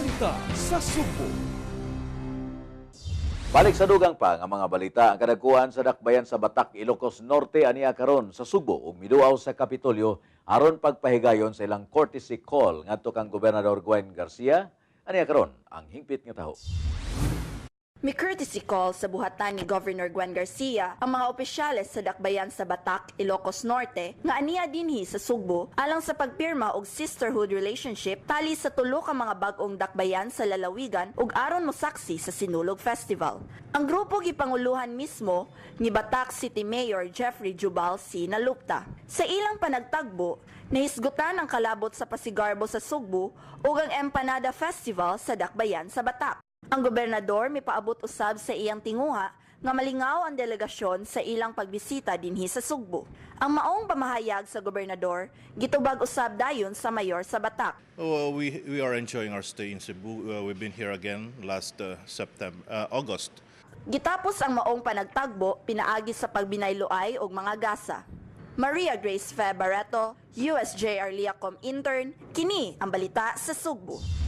balita sa Subo. Balik sa dugang pa nga mga balita ang kadagkuhan sa dakbayan sa Batak, Ilocos Norte aniya karon sa Subo ug miduaw sa Kapitolyo aron pagpahigayon sa ilang courtesy call ngadto kang Gobernador Gwen Garcia aniya karon ang hingpit nga taho. May courtesy call sa buhatan ni Governor Gwen Garcia ang mga opisyales sa dakbayan sa Batak, Ilocos Norte nga aniya dinhi sa Sugbo alang sa pagpirma og sisterhood relationship tali sa tulo ka mga bag-ong dakbayan sa lalawigan ug aron mosaksi sa Sinulog Festival. Ang grupo gipanguluhan mismo ni Batak City Mayor Jeffrey Jubal C. Nalupta. Sa ilang panagtagbo, nahisgutan ang kalabot sa pasigarbo sa Sugbo ug ang Empanada Festival sa dakbayan sa Batak. Ang gobernador may paabot usab sa iyang tinguha nga malingaw ang delegasyon sa ilang pagbisita dinhi sa Sugbo. Ang maong pamahayag sa gobernador gitubag usab dayon sa mayor sa Batak. We are enjoying our stay in Cebu. We've been here again last August. Gitapos ang maong panagtagbo pinaagi sa pagbinayloay og mga gasa. Maria Grace Fe Barreto, USJ Arliacom intern, kini ang balita sa Sugbo.